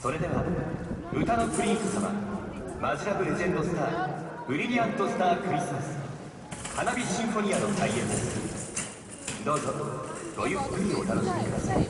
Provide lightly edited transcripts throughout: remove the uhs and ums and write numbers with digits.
それでは歌のプリンス様、マジLOVEレジェンドスター、ブリリアントスタークリスマス花火シンフォニアの開演です。どうぞごゆっくりお楽しみください。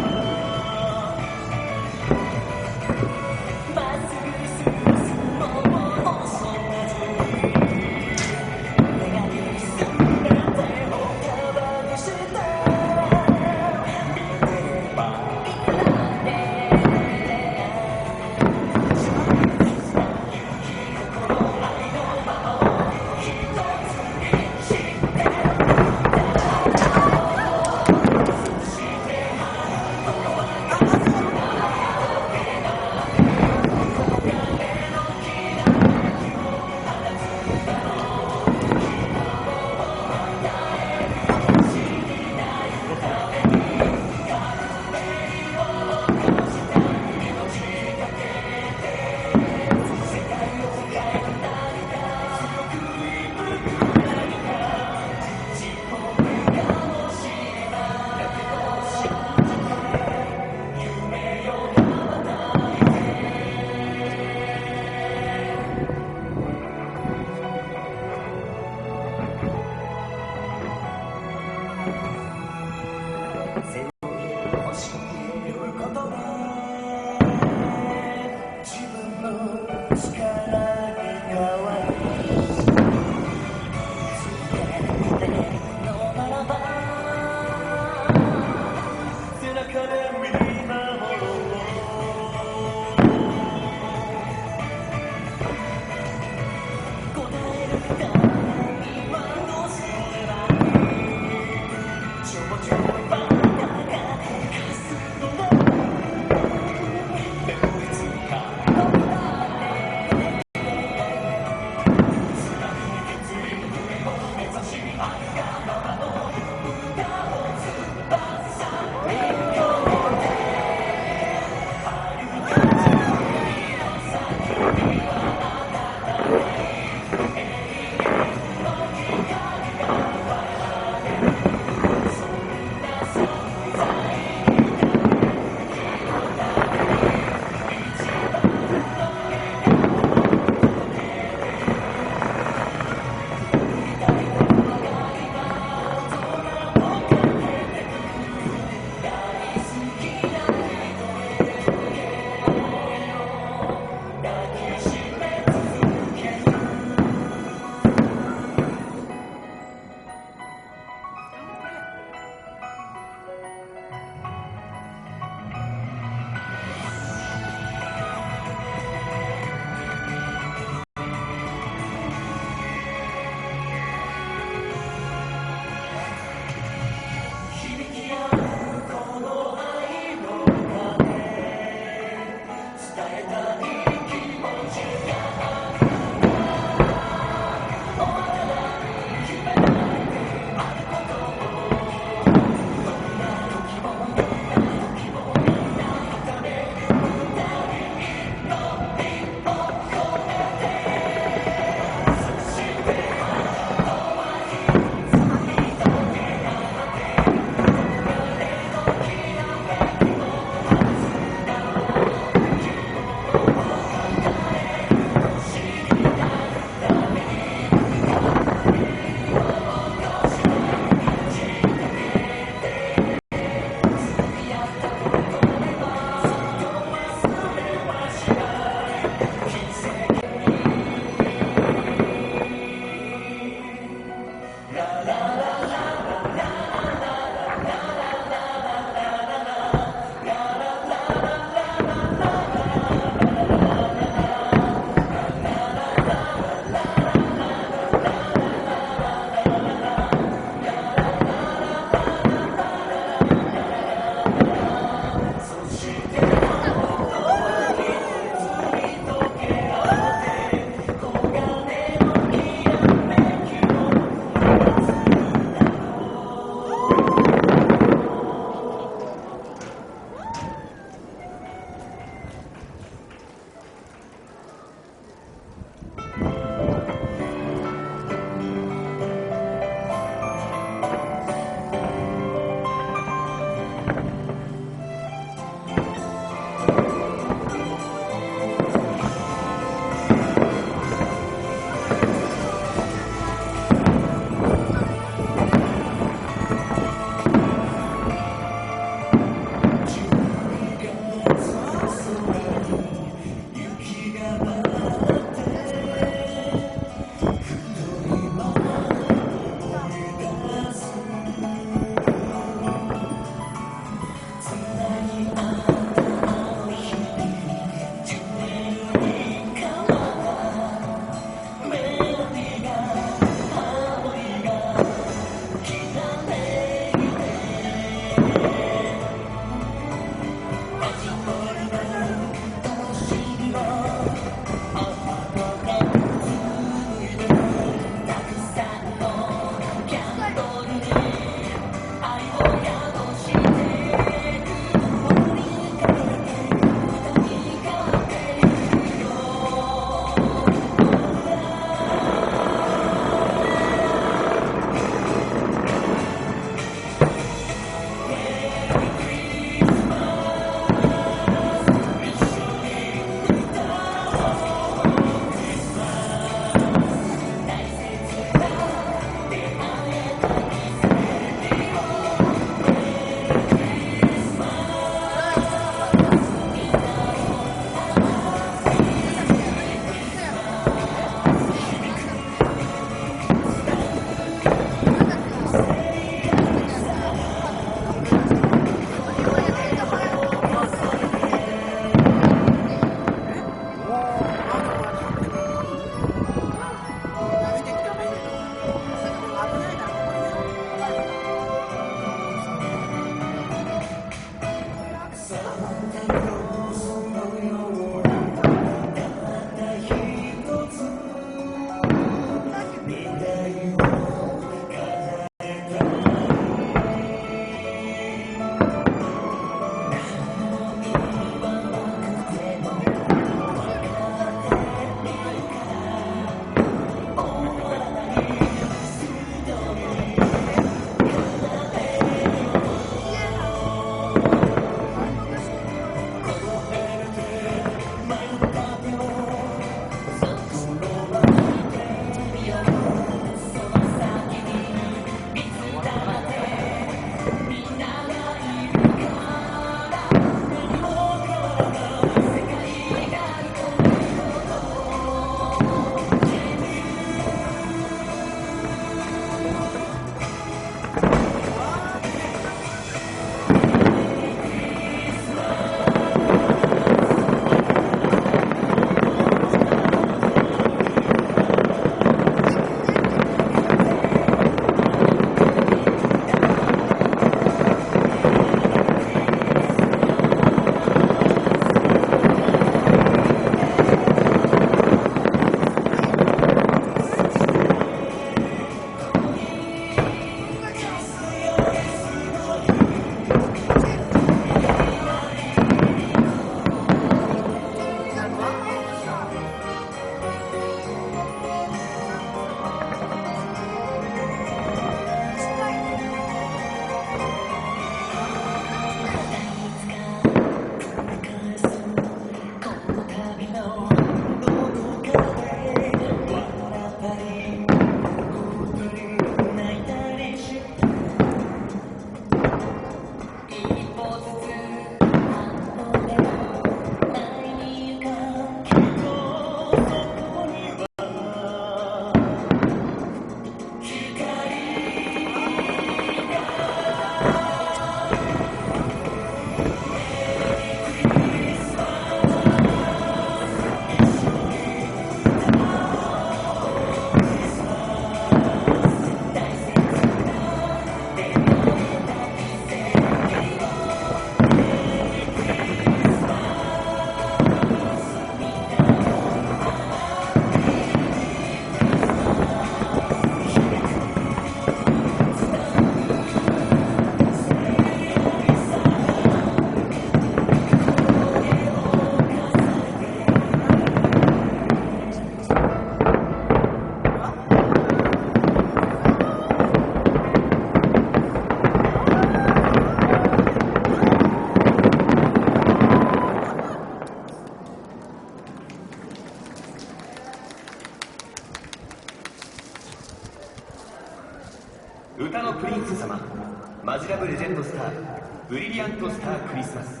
ブリリアントスタークリスマス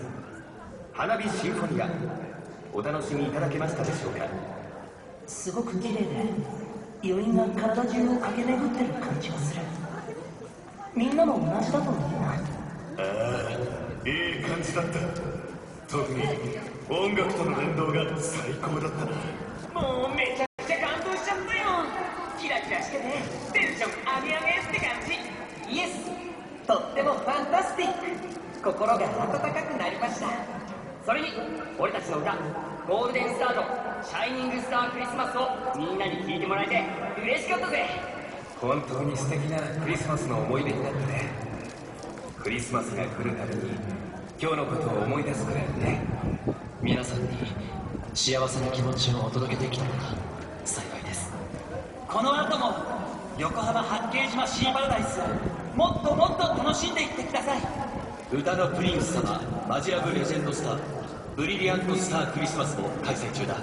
花火シンフォニア、お楽しみいただけましたでしょうか。すごく綺麗で余韻が体中を駆け巡ってる感じがする。みんなも同じだと思うな。ああ、いい感じだった。特に音楽との連動が最高だったな。もうめちゃくちゃ感動しちゃったよ。キラキラしててテンション上げ上げって感じ。イエス、とってもファンタスティック。心が温かくなりました。それに俺たちの歌ゴールデンスターとシャイニングスタークリスマスをみんなに聴いてもらえて嬉しかったぜ。本当に素敵なクリスマスの思い出になったね。クリスマスが来るたびに今日のことを思い出すくらいね。皆さんに幸せな気持ちをお届けできたら幸いです。この後も横浜八景島シーパラダイスをもっともっと楽しんでいってください。歌のプリンス様マジラブレジェンドスターブリリアントスタークリスマスも開催中だ。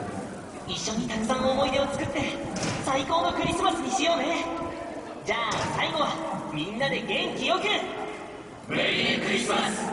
一緒にたくさん思い出を作って最高のクリスマスにしようね。じゃあ最後はみんなで元気よくメリークリスマス。